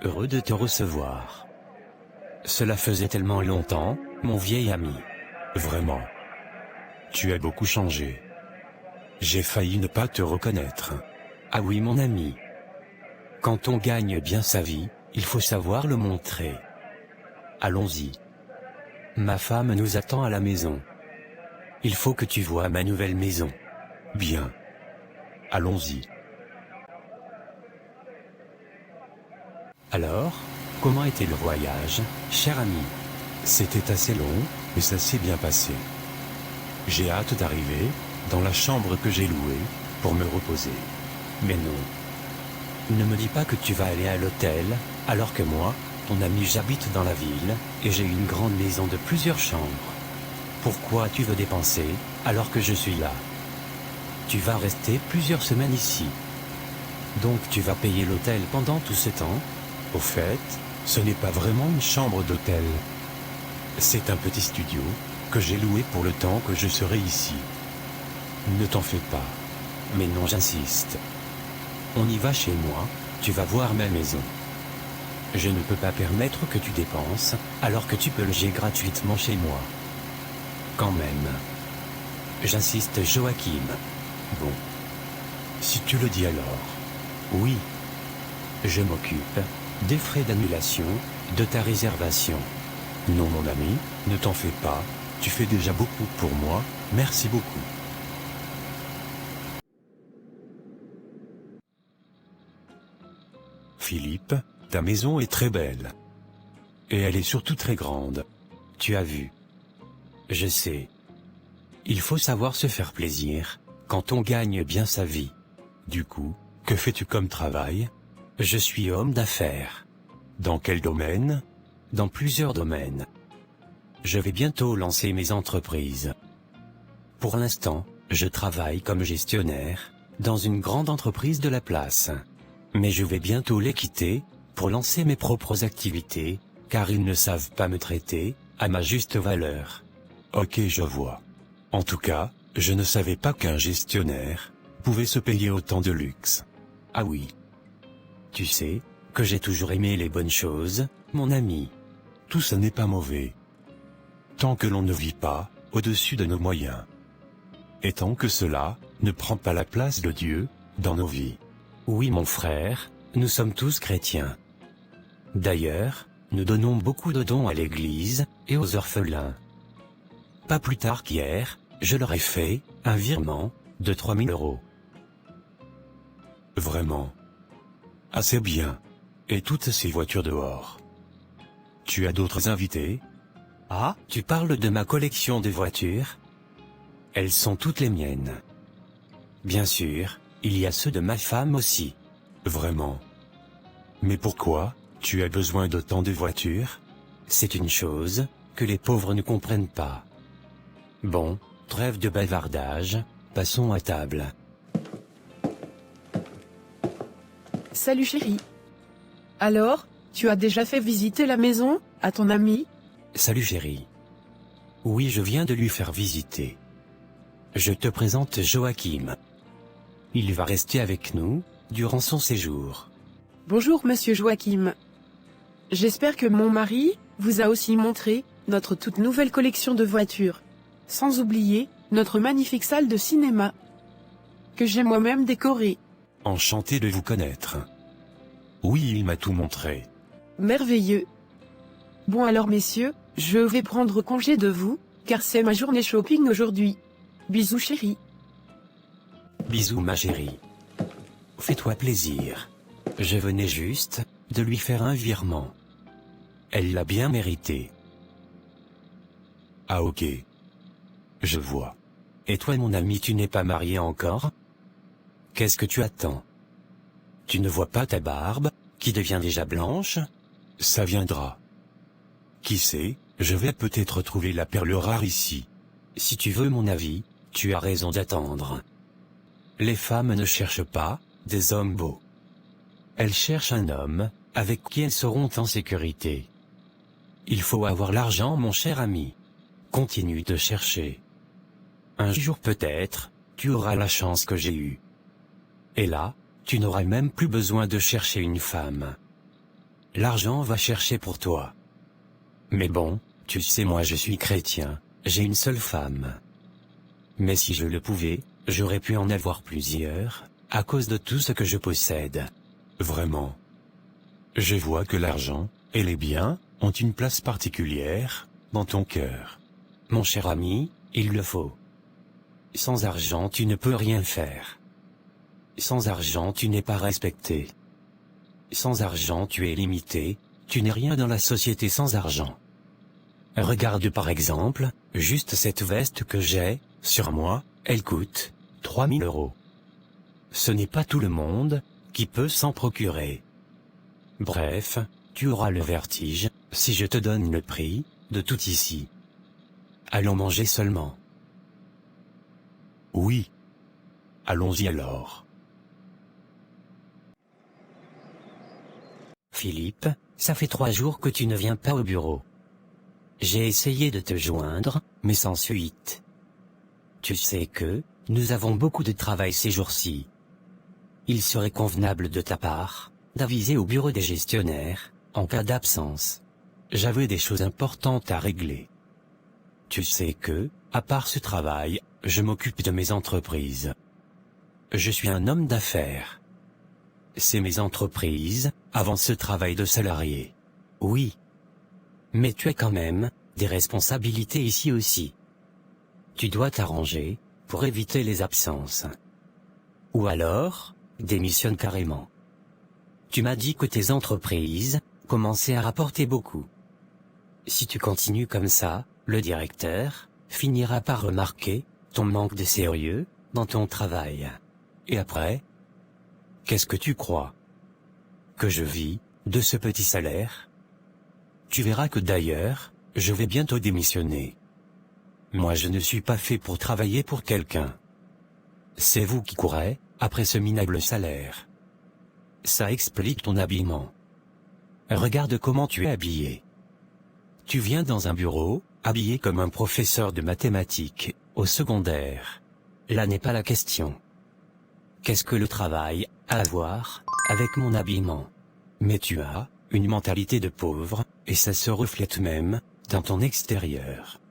heureux de te recevoir. Cela faisait tellement longtemps, mon vieil ami. Vraiment. Tu as beaucoup changé. J'ai failli ne pas te reconnaître. Ah oui mon ami. Quand on gagne bien sa vie, il faut savoir le montrer. Allons-y. Ma femme nous attend à la maison. Il faut que tu voies ma nouvelle maison. Bien. Allons-y. Alors, comment était le voyage, cher ami? C'était assez long, mais ça s'est bien passé. J'ai hâte d'arriver, dans la chambre que j'ai louée, pour me reposer. Mais non. Ne me dis pas que tu vas aller à l'hôtel, alors que moi, ton ami, j'habite dans la ville, et j'ai une grande maison de plusieurs chambres. Pourquoi tu veux dépenser, alors que je suis là? Tu vas rester plusieurs semaines ici. Donc tu vas payer l'hôtel pendant tout ce temps? Au fait, ce n'est pas vraiment une chambre d'hôtel. C'est un petit studio, que j'ai loué pour le temps que je serai ici. Ne t'en fais pas. Mais non, j'insiste. On y va chez moi, tu vas voir ma maison. Je ne peux pas permettre que tu dépenses, alors que tu peux loger gratuitement chez moi. Quand même. J'insiste, Joachim. Bon. Si tu le dis alors. Oui. Je m'occupe des frais d'annulation, de ta réservation. Non mon ami, ne t'en fais pas, tu fais déjà beaucoup pour moi, merci beaucoup. Philippe, ta maison est très belle. Et elle est surtout très grande. Tu as vu. Je sais. Il faut savoir se faire plaisir, quand on gagne bien sa vie. Du coup, que fais-tu comme travail? Je suis homme d'affaires. Dans quel domaine? Dans plusieurs domaines. Je vais bientôt lancer mes entreprises. Pour l'instant, je travaille comme gestionnaire, dans une grande entreprise de la place. Mais je vais bientôt les quitter, pour lancer mes propres activités, car ils ne savent pas me traiter, à ma juste valeur. Ok, je vois. En tout cas, je ne savais pas qu'un gestionnaire pouvait se payer autant de luxe. Ah oui. Tu sais, que j'ai toujours aimé les bonnes choses, mon ami. Tout ça n'est pas mauvais. Tant que l'on ne vit pas au-dessus de nos moyens. Et tant que cela ne prend pas la place de Dieu dans nos vies. Oui mon frère, nous sommes tous chrétiens. D'ailleurs, nous donnons beaucoup de dons à l'église et aux orphelins. Pas plus tard qu'hier, je leur ai fait un virement de 3000 €. Vraiment. Assez bien. Et toutes ces voitures dehors. Tu as d'autres invités? Ah, tu parles de ma collection de voitures? Elles sont toutes les miennes. Bien sûr, il y a ceux de ma femme aussi. Vraiment. Mais pourquoi tu as besoin de tant de voitures? C'est une chose que les pauvres ne comprennent pas. Bon, trêve de bavardage, passons à table. Salut chérie. Alors, tu as déjà fait visiter la maison à ton ami? Salut chérie. Oui, je viens de lui faire visiter. Je te présente Joachim. Il va rester avec nous durant son séjour. Bonjour monsieur Joachim. J'espère que mon mari vous a aussi montré notre toute nouvelle collection de voitures. Sans oublier notre magnifique salle de cinéma que j'ai moi-même décorée. Enchanté de vous connaître. Oui, il m'a tout montré. Merveilleux. Bon alors messieurs, je vais prendre congé de vous, car c'est ma journée shopping aujourd'hui. Bisous chérie. Bisous ma chérie. Fais-toi plaisir. Je venais juste de lui faire un virement. Elle l'a bien mérité. Ah ok. Je vois. Et toi mon ami, tu n'es pas marié encore? Qu'est-ce que tu attends? Tu ne vois pas ta barbe, qui devient déjà blanche? Ça viendra. Qui sait, je vais peut-être trouver la perle rare ici. Si tu veux mon avis, tu as raison d'attendre. Les femmes ne cherchent pas des hommes beaux. Elles cherchent un homme avec qui elles seront en sécurité. Il faut avoir l'argent mon cher ami. Continue de chercher. Un jour peut-être, tu auras la chance que j'ai eue. Et là, tu n'auras même plus besoin de chercher une femme. l'argent va chercher pour toi. Mais bon, tu sais, moi je suis chrétien, j'ai une seule femme. Mais si je le pouvais, j'aurais pu en avoir plusieurs, à cause de tout ce que je possède. Vraiment. Je vois que l'argent, et les biens, ont une place particulière, dans ton cœur. Mon cher ami, il le faut. Sans argent tu ne peux rien faire. Sans argent tu n'es pas respecté. Sans argent tu es limité, tu n'es rien dans la société sans argent. Regarde par exemple, juste cette veste que j'ai, sur moi, elle coûte 3000 €. Ce n'est pas tout le monde qui peut s'en procurer. Bref, tu auras le vertige, si je te donne le prix de tout ici. Allons manger seulement. Oui. Allons-y alors. Philippe, ça fait 3 jours que tu ne viens pas au bureau. J'ai essayé de te joindre, mais sans suite. Tu sais que, nous avons beaucoup de travail ces jours-ci. Il serait convenable de ta part, d'aviser au bureau des gestionnaires, en cas d'absence. J'avais des choses importantes à régler. Tu sais que, à part ce travail, je m'occupe de mes entreprises. Je suis un homme d'affaires. C'est mes entreprises, avant ce travail de salarié. Oui. Mais tu as quand même des responsabilités ici aussi. Tu dois t'arranger pour éviter les absences. Ou alors, démissionne carrément. Tu m'as dit que tes entreprises commençaient à rapporter beaucoup. Si tu continues comme ça, le directeur finira par remarquer ton manque de sérieux dans ton travail. Et après, qu'est-ce que tu crois? Que je vis de ce petit salaire? Tu verras que d'ailleurs, je vais bientôt démissionner. Moi je ne suis pas fait pour travailler pour quelqu'un. C'est vous qui courez après ce minable salaire. Ça explique ton habillement. Regarde comment tu es habillé. Tu viens dans un bureau, habillé comme un professeur de mathématiques, au secondaire. Là n'est pas la question. Qu'est-ce que le travail a à voir avec mon habillement? Mais tu as une mentalité de pauvre, et ça se reflète même dans ton extérieur.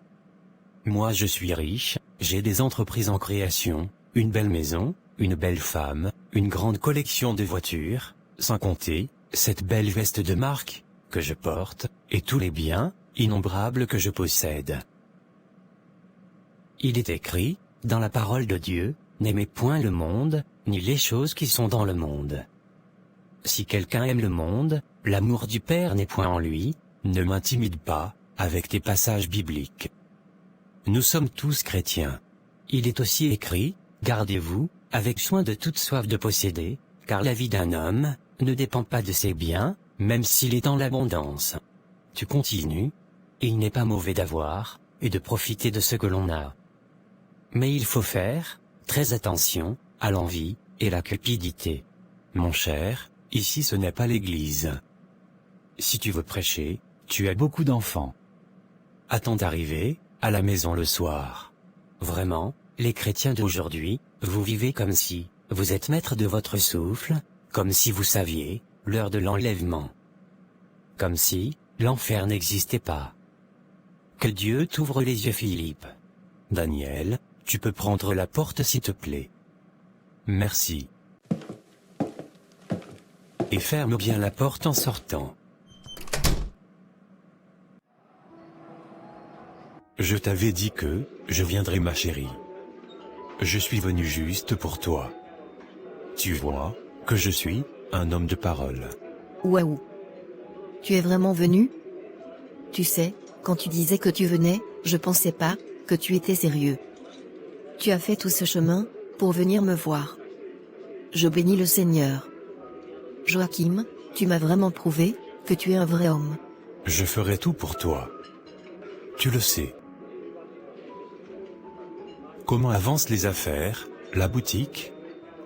Moi je suis riche, j'ai des entreprises en création, une belle maison, une belle femme, une grande collection de voitures, sans compter cette belle veste de marque que je porte, et tous les biens innombrables que je possède. Il est écrit, dans la parole de Dieu, n'aimez point le monde, ni les choses qui sont dans le monde. Si quelqu'un aime le monde, l'amour du Père n'est point en lui, ne m'intimide pas, avec tes passages bibliques. Nous sommes tous chrétiens. Il est aussi écrit, gardez-vous, avec soin de toute soif de posséder, car la vie d'un homme ne dépend pas de ses biens, même s'il est dans l'abondance. Tu continues, et il n'est pas mauvais d'avoir, et de profiter de ce que l'on a. Mais il faut faire très attention à l'envie et la cupidité. Mon cher, ici ce n'est pas l'église. Si tu veux prêcher, tu as beaucoup d'enfants. Attends d'arriver à la maison le soir. Vraiment, les chrétiens d'aujourd'hui, vous vivez comme si vous êtes maître de votre souffle, comme si vous saviez l'heure de l'enlèvement. Comme si l'enfer n'existait pas. Que Dieu t'ouvre les yeux, Philippe. Daniel, tu peux prendre la porte s'il te plaît. Merci. Et ferme bien la porte en sortant. Je t'avais dit que je viendrais, ma chérie. Je suis venu juste pour toi. Tu vois que je suis un homme de parole. Waouh. Tu es vraiment venu? Tu sais, quand tu disais que tu venais, je pensais pas que tu étais sérieux. Tu as fait tout ce chemin pour venir me voir. Je bénis le Seigneur. Joachim, tu m'as vraiment prouvé que tu es un vrai homme. Je ferai tout pour toi. Tu le sais. Comment avancent les affaires, la boutique?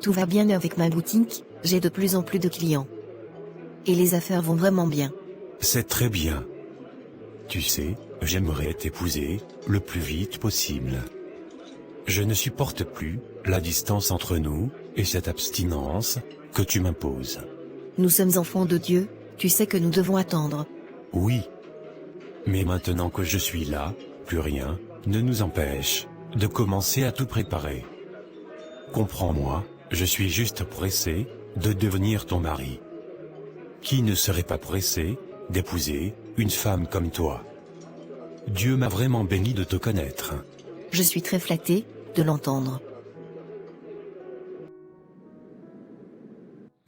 Tout va bien avec ma boutique, j'ai de plus en plus de clients. Et les affaires vont vraiment bien. C'est très bien. Tu sais, j'aimerais t'épouser le plus vite possible. Je ne supporte plus la distance entre nous et cette abstinence que tu m'imposes. Nous sommes enfants de Dieu, Tu sais que nous devons attendre. Oui. Mais maintenant que je suis là, plus rien ne nous empêche de commencer à tout préparer. Comprends-moi, je suis juste pressé de devenir ton mari. Qui ne serait pas pressé d'épouser une femme comme toi? Dieu m'a vraiment béni de te connaître. Je suis très flattée de l'entendre.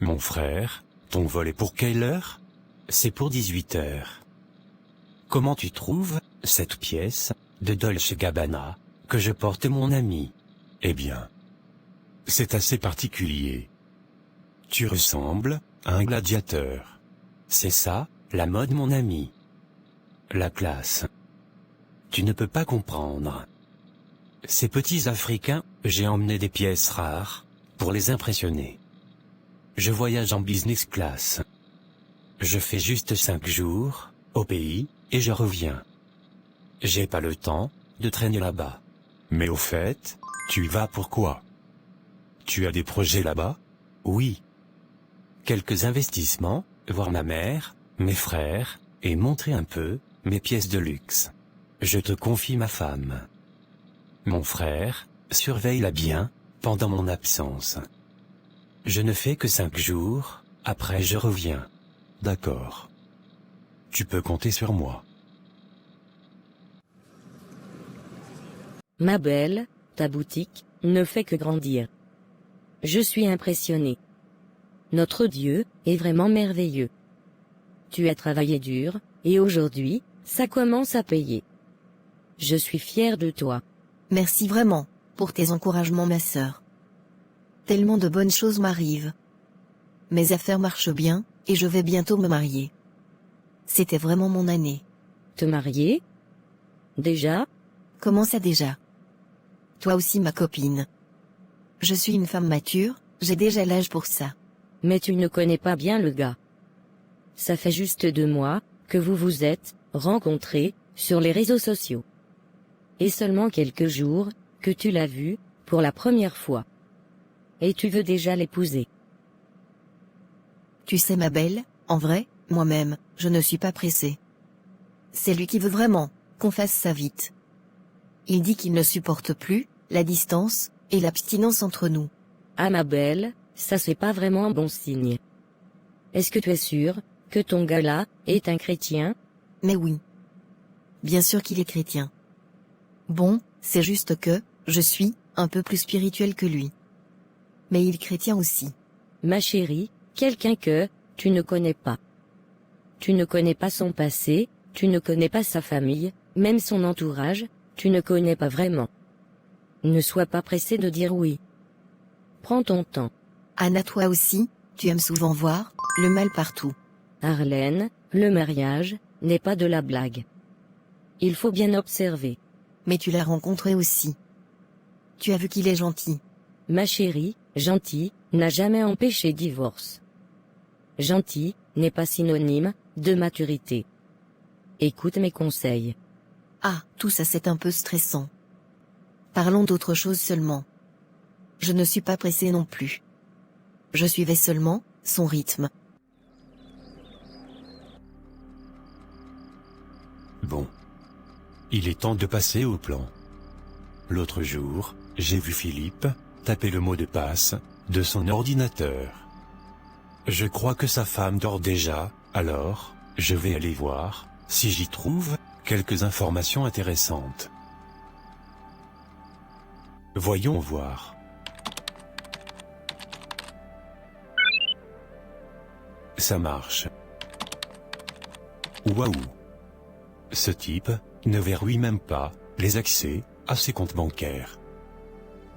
Mon frère, ton vol est pour quelle heure? C'est pour 18 heures. Comment tu trouves cette pièce de Dolce & Gabbana que je porte mon ami? Eh bien, c'est assez particulier. Tu ressembles à un gladiateur. C'est ça, la mode mon ami. La classe. Tu ne peux pas comprendre. Ces petits Africains, j'ai emmené des pièces rares pour les impressionner. Je voyage en business class. Je fais juste 5 jours au pays et je reviens. J'ai pas le temps de traîner là-bas. Mais au fait, tu y vas pourquoi? Tu as des projets là-bas? Oui. Quelques investissements, voir ma mère, mes frères, et montrer un peu mes pièces de luxe. Je te confie ma femme. Mon frère, surveille-la bien pendant mon absence. Je ne fais que 5 jours, après je reviens. D'accord. Tu peux compter sur moi. Ma belle, ta boutique ne fait que grandir. Je suis impressionné. Notre Dieu est vraiment merveilleux. Tu as travaillé dur, et aujourd'hui, ça commence à payer. Je suis fière de toi. Merci vraiment pour tes encouragements, ma sœur. Tellement de bonnes choses m'arrivent. Mes affaires marchent bien, et je vais bientôt me marier. C'était vraiment mon année. Te marier? Déjà? Comment ça déjà? Toi aussi, ma copine. Je suis une femme mature, j'ai déjà l'âge pour ça. Mais tu ne connais pas bien le gars. Ça fait juste 2 mois que vous vous êtes rencontrés sur les réseaux sociaux. Et seulement quelques jours que tu l'as vu pour la première fois. Et tu veux déjà l'épouser. Tu sais, ma belle, en vrai, moi-même, je ne suis pas pressée. C'est lui qui veut vraiment qu'on fasse ça vite. Il dit qu'il ne supporte plus la distance et l'abstinence entre nous. Ah ma belle, ça c'est pas vraiment un bon signe. Est-ce que tu es sûre que ton gars là est un chrétien? Mais oui. Bien sûr qu'il est chrétien. Bon, c'est juste que, je suis un peu plus spirituelle que lui. Mais il est chrétien aussi. Ma chérie, quelqu'un que tu ne connais pas. Tu ne connais pas son passé, tu ne connais pas sa famille, même son entourage, tu ne connais pas vraiment. Ne sois pas pressé de dire oui. Prends ton temps. Anna, toi aussi, tu aimes souvent voir le mal partout. Arlène, le mariage n'est pas de la blague. Il faut bien observer. Mais tu l'as rencontré aussi. Tu as vu qu'il est gentil. Ma chérie, gentil, n'a jamais empêché divorce. Gentil n'est pas synonyme de maturité. Écoute mes conseils. Ah, tout ça c'est un peu stressant. Parlons d'autre chose seulement. Je ne suis pas pressée non plus. Je suivais seulement son rythme. Bon. Il est temps de passer au plan. L'autre jour, j'ai vu Philippe taper le mot de passe de son ordinateur. Je crois que sa femme dort déjà, alors, je vais aller voir si j'y trouve quelques informations intéressantes. Voyons voir. Ça marche. Waouh! Ce type ne verrouille même pas les accès à ses comptes bancaires.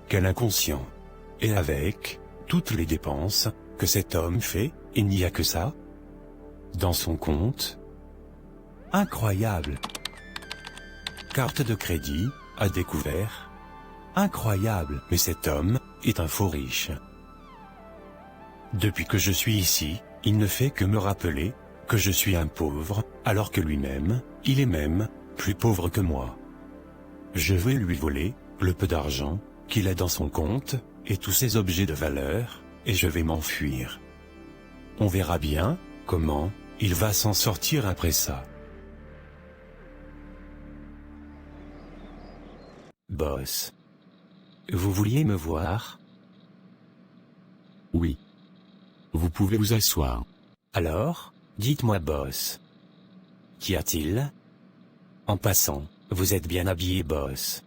Quel inconscient! Et avec toutes les dépenses que cet homme fait, il n'y a que ça dans son compte. Incroyable! Carte de crédit à découvert. Incroyable! Mais cet homme est un faux riche. Depuis que je suis ici, il ne fait que me rappeler que je suis un pauvre, alors que lui-même, il est même plus pauvre que moi. Je vais lui voler le peu d'argent qu'il a dans son compte et tous ses objets de valeur, et je vais m'enfuir. On verra bien comment il va s'en sortir après ça. Boss. Vous vouliez me voir? Oui. Vous pouvez vous asseoir. Alors, dites-moi boss. Qu'y a-t-il? En passant, vous êtes bien habillé boss.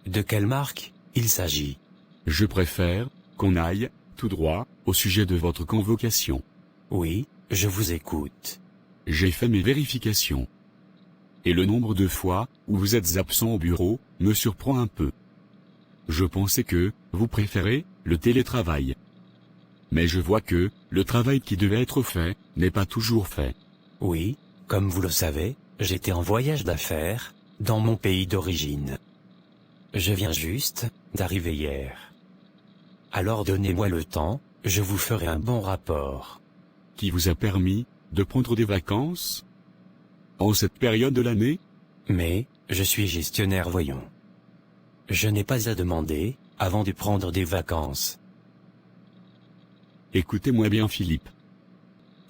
De quelle marque il s'agit? Je préfère qu'on aille, tout droit, au sujet de votre convocation. Oui, je vous écoute. J'ai fait mes vérifications. Et le nombre de fois où vous êtes absent au bureau me surprend un peu. Je pensais que vous préférez le télétravail. Mais je vois que le travail qui devait être fait n'est pas toujours fait. Oui, comme vous le savez, j'étais en voyage d'affaires, dans mon pays d'origine. Je viens juste d'arriver hier. Alors donnez-moi le temps, je vous ferai un bon rapport. Qui vous a permis de prendre des vacances en cette période de l'année? Mais, je suis gestionnaire voyons. Je n'ai pas à demander, avant de prendre des vacances. Écoutez-moi bien Philippe.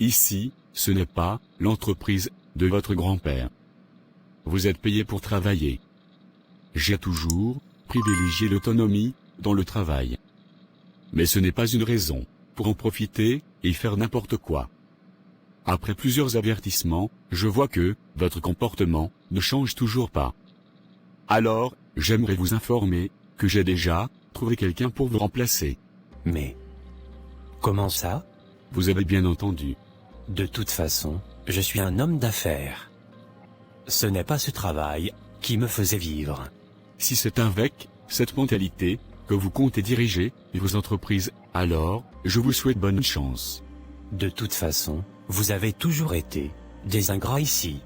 Ici, ce n'est pas l'entreprise de votre grand-père. Vous êtes payé pour travailler. J'ai toujours privilégié l'autonomie dans le travail. Mais ce n'est pas une raison pour en profiter et faire n'importe quoi. Après plusieurs avertissements, je vois que votre comportement ne change toujours pas. Alors, j'aimerais vous informer que j'ai déjà trouvé quelqu'un pour vous remplacer. Mais, comment ça? Vous avez bien entendu. De toute façon, je suis un homme d'affaires. Ce n'est pas ce travail qui me faisait vivre. Si c'est avec cette mentalité que vous comptez diriger vos entreprises, alors, je vous souhaite bonne chance. De toute façon, vous avez toujours été des ingrats ici.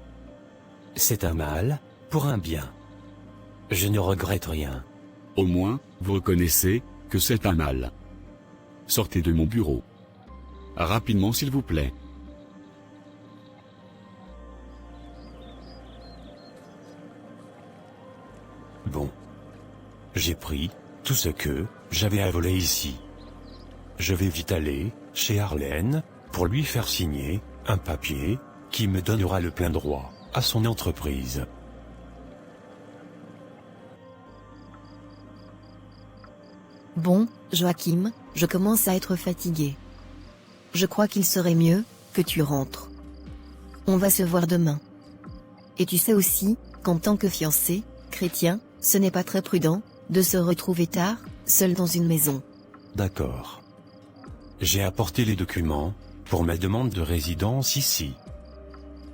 C'est un mal pour un bien. Je ne regrette rien. Au moins, vous reconnaissez que c'est un mal. Sortez de mon bureau. Rapidement s'il vous plaît. Bon. J'ai pris tout ce que j'avais à voler ici. Je vais vite aller chez Arlène pour lui faire signer un papier qui me donnera le plein droit à son entreprise. Bon, Joachim, je commence à être fatigué. Je crois qu'il serait mieux que tu rentres. On va se voir demain. Et tu sais aussi qu'en tant que fiancé, chrétien, ce n'est pas très prudent de se retrouver tard, seul dans une maison. D'accord. J'ai apporté les documents pour ma demande de résidence ici.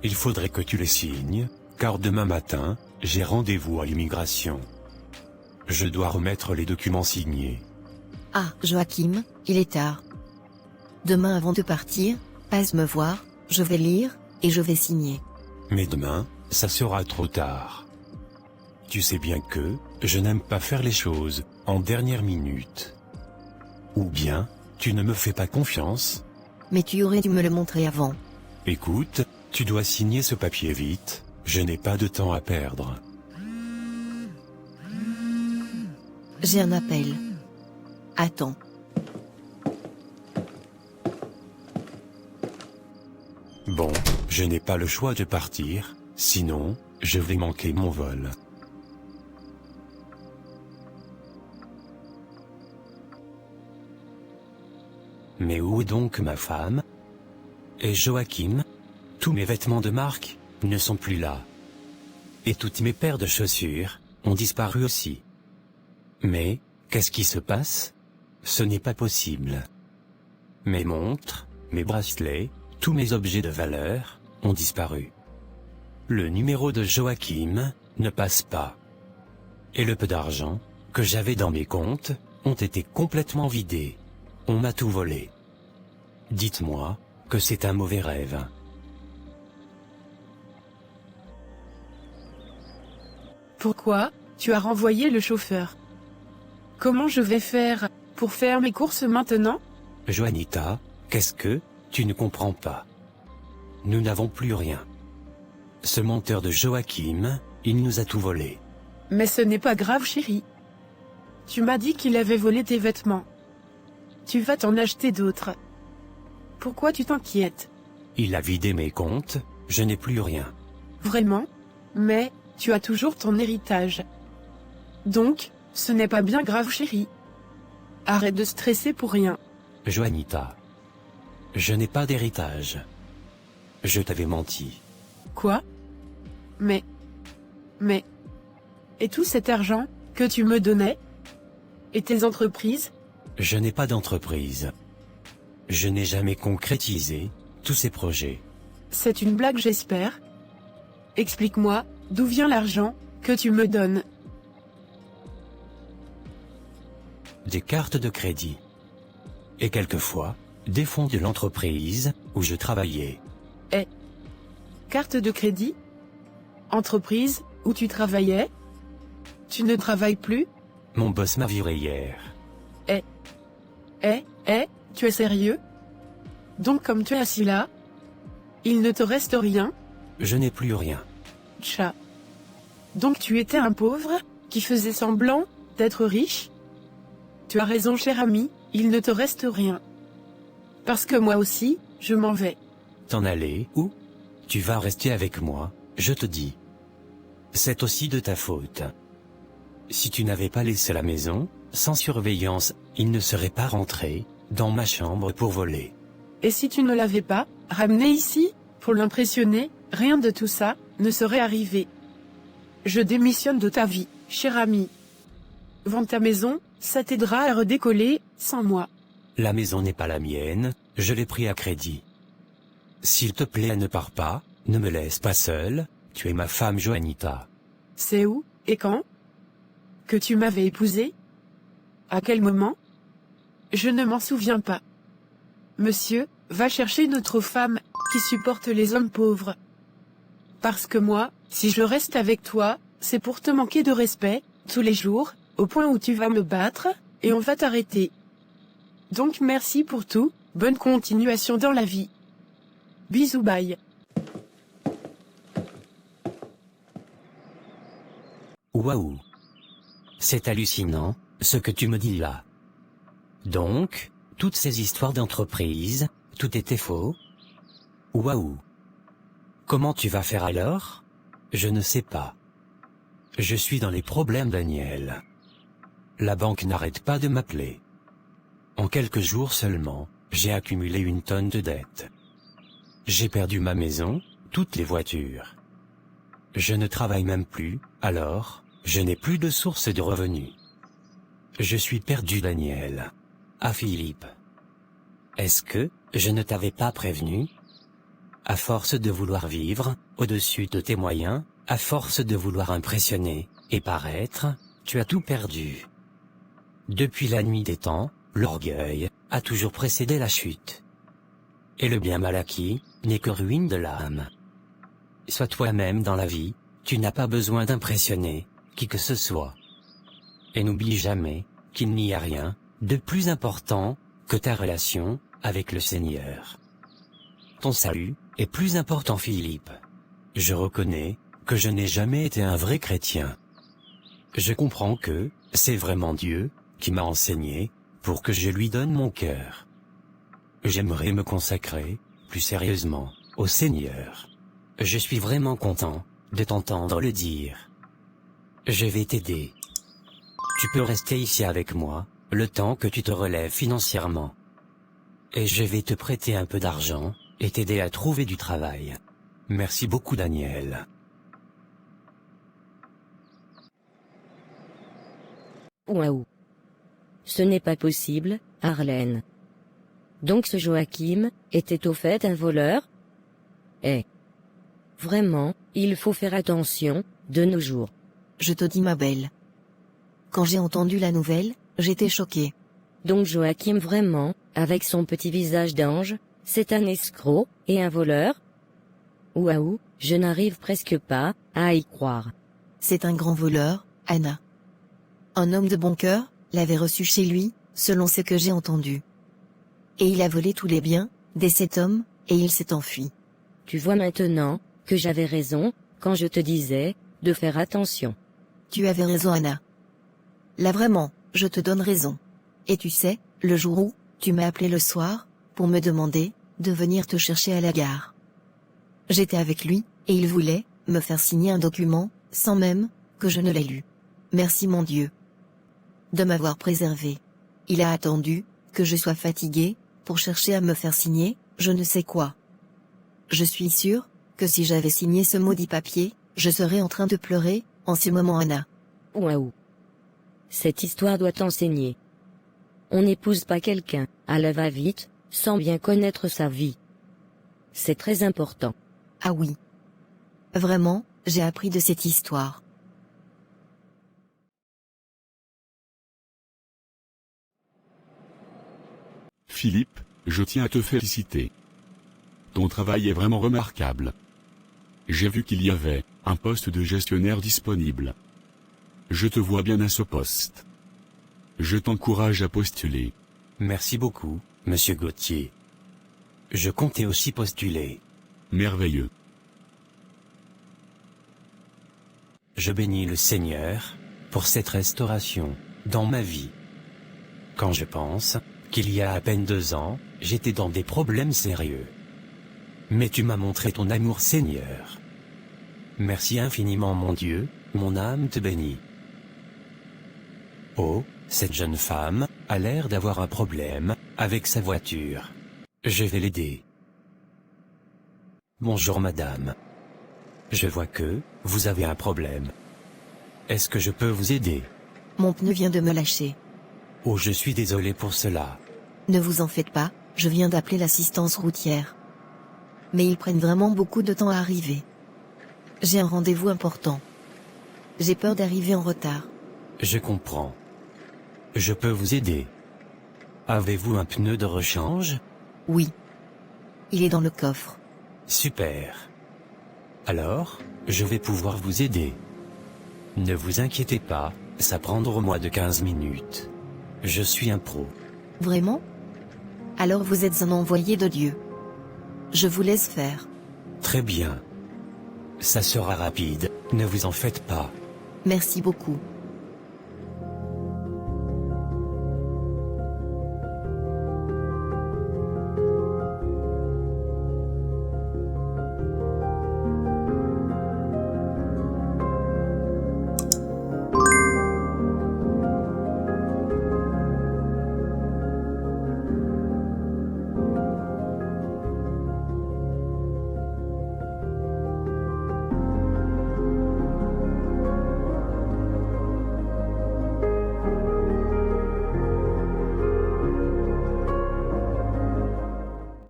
Il faudrait que tu les signes, car demain matin, j'ai rendez-vous à l'immigration. Je dois remettre les documents signés. Ah, Joachim, il est tard. Demain avant de partir, passe me voir, je vais lire, et je vais signer. Mais demain, ça sera trop tard. Tu sais bien que je n'aime pas faire les choses en dernière minute. Ou bien, tu ne me fais pas confiance? Mais tu aurais dû me le montrer avant. Écoute, tu dois signer ce papier vite, je n'ai pas de temps à perdre. J'ai un appel. Attends. Bon, je n'ai pas le choix de partir, sinon, je vais manquer mon vol. Mais où est donc ma femme? Et Joachim? Tous mes vêtements de marque ne sont plus là. Et toutes mes paires de chaussures ont disparu aussi. Mais, qu'est-ce qui se passe? Ce n'est pas possible. Mes montres, mes bracelets, tous mes objets de valeur ont disparu. Le numéro de Joachim ne passe pas. Et le peu d'argent que j'avais dans mes comptes ont été complètement vidés. On m'a tout volé. Dites-moi que c'est un mauvais rêve. Pourquoi tu as renvoyé le chauffeur? Comment je vais faire pour faire mes courses maintenant? Joanita, qu'est-ce que tu ne comprends pas? Nous n'avons plus rien. Ce menteur de Joachim, il nous a tout volé. Mais ce n'est pas grave, chérie. Tu m'as dit qu'il avait volé tes vêtements. Tu vas t'en acheter d'autres. Pourquoi tu t'inquiètes? Il a vidé mes comptes, je n'ai plus rien. Vraiment? Mais, tu as toujours ton héritage. Donc, ce n'est pas bien grave chérie. Arrête de stresser pour rien. Juanita. Je n'ai pas d'héritage. Je t'avais menti. Quoi? Mais... Et tout cet argent, que tu me donnais? Et tes entreprises? Je n'ai pas d'entreprise. Je n'ai jamais concrétisé tous ces projets. C'est une blague j'espère. Explique-moi, d'où vient l'argent, que tu me donnes? Des cartes de crédit. Et quelquefois, des fonds de l'entreprise où je travaillais. Carte de crédit? Entreprise, où tu travaillais? Tu ne travailles plus? Mon boss m'a viré hier. Tu es sérieux? Donc comme tu es assis là, il ne te reste rien? Je n'ai plus rien. Tcha. Donc tu étais un pauvre, qui faisait semblant d'être riche? Tu as raison cher ami, il ne te reste rien. Parce que moi aussi, je m'en vais. T'en aller où? Tu vas rester avec moi, je te dis. C'est aussi de ta faute. Si tu n'avais pas laissé la maison, sans surveillance, il ne serait pas rentré dans ma chambre pour voler. Et si tu ne l'avais pas ramené ici, pour l'impressionner, rien de tout ça ne serait arrivé. Je démissionne de ta vie, cher ami. Vends ta maison, ça t'aidera à redécoller, sans moi. La maison n'est pas la mienne, je l'ai pris à crédit. S'il te plaît, ne pars pas, ne me laisse pas seul, tu es ma femme Juanita. C'est où, et quand? Que tu m'avais épousée? À quel moment? Je ne m'en souviens pas. Monsieur, va chercher une autre femme, qui supporte les hommes pauvres. Parce que moi, si je reste avec toi, c'est pour te manquer de respect, tous les jours, au point où tu vas me battre, et on va t'arrêter. Donc merci pour tout, bonne continuation dans la vie. Bisous bye. Waouh! C'est hallucinant, ce que tu me dis là. Donc, toutes ces histoires d'entreprise, tout était faux? Waouh! Comment tu vas faire alors? Je ne sais pas. Je suis dans les problèmes, Daniel. La banque n'arrête pas de m'appeler. En quelques jours seulement, j'ai accumulé 1 tonne de dettes. J'ai perdu ma maison, toutes les voitures. Je ne travaille même plus, alors, je n'ai plus de source de revenus. Je suis perdu, Daniel. Ah Philippe. Est-ce que je ne t'avais pas prévenu? À force de vouloir vivre au-dessus de tes moyens, à force de vouloir impressionner et paraître, tu as tout perdu. Depuis la nuit des temps, l'orgueil a toujours précédé la chute. Et le bien mal acquis n'est que ruine de l'âme. Sois toi-même dans la vie, tu n'as pas besoin d'impressionner qui que ce soit. Et n'oublie jamais qu'il n'y a rien de plus important que ta relation avec le Seigneur. Ton salut est plus important, Philippe. Je reconnais que je n'ai jamais été un vrai chrétien. Je comprends que c'est vraiment Dieu qui m'a enseigné pour que je lui donne mon cœur. J'aimerais me consacrer plus sérieusement au Seigneur. Je suis vraiment content de t'entendre le dire. Je vais t'aider. Tu peux rester ici avec moi, le temps que tu te relèves financièrement. Et je vais te prêter un peu d'argent, et t'aider à trouver du travail. Merci beaucoup, Daniel. Waouh. Ce n'est pas possible, Arlène. Donc ce Joachim était au fait un voleur? Vraiment, il faut faire attention, de nos jours. Je te dis ma belle. Quand j'ai entendu la nouvelle, j'étais choquée. Donc Joachim vraiment, avec son petit visage d'ange, c'est un escroc, et un voleur? Waouh, je n'arrive presque pas à y croire. C'est un grand voleur, Anna. Un homme de bon cœur l'avait reçu chez lui, selon ce que j'ai entendu. Et il a volé tous les biens de cet homme, et il s'est enfui. Tu vois maintenant que j'avais raison quand je te disais de faire attention. Tu avais raison, Anna. Là vraiment, je te donne raison. Et tu sais, le jour où tu m'as appelé le soir pour me demander de venir te chercher à la gare. J'étais avec lui, et il voulait me faire signer un document, sans même que je ne l'ai lu. Merci mon Dieu de m'avoir préservé. Il a attendu que je sois fatigué pour chercher à me faire signer, je ne sais quoi. Je suis sûr que si j'avais signé ce maudit papier, je serais en train de pleurer en ce moment, Anna. Waouh. Cette histoire doit t'enseigner. On n'épouse pas quelqu'un à la va-vite, sans bien connaître sa vie. C'est très important. Ah oui. Vraiment, j'ai appris de cette histoire. Philippe, je tiens à te féliciter. Ton travail est vraiment remarquable. J'ai vu qu'il y avait un poste de gestionnaire disponible. Je te vois bien à ce poste. Je t'encourage à postuler. Merci beaucoup, monsieur Gauthier. Je comptais aussi postuler. Merveilleux. Je bénis le Seigneur pour cette restauration dans ma vie. Quand je pense qu'il y a à peine 2 ans, j'étais dans des problèmes sérieux. Mais tu m'as montré ton amour, Seigneur. Merci infiniment, mon Dieu, mon âme te bénit. Oh, cette jeune femme a l'air d'avoir un problème avec sa voiture. Je vais l'aider. Bonjour madame. Je vois que vous avez un problème. Est-ce que je peux vous aider? Mon pneu vient de me lâcher. Oh, je suis désolé pour cela. Ne vous en faites pas, je viens d'appeler l'assistance routière. Mais ils prennent vraiment beaucoup de temps à arriver. J'ai un rendez-vous important. J'ai peur d'arriver en retard. Je comprends. Je peux vous aider. Avez-vous un pneu de rechange? Oui. Il est dans le coffre. Super. Alors, je vais pouvoir vous aider. Ne vous inquiétez pas, ça prendra moins de 15 minutes. Je suis un pro. Vraiment? Alors vous êtes un envoyé de Dieu. Je vous laisse faire. Très bien. Ça sera rapide, ne vous en faites pas. Merci beaucoup.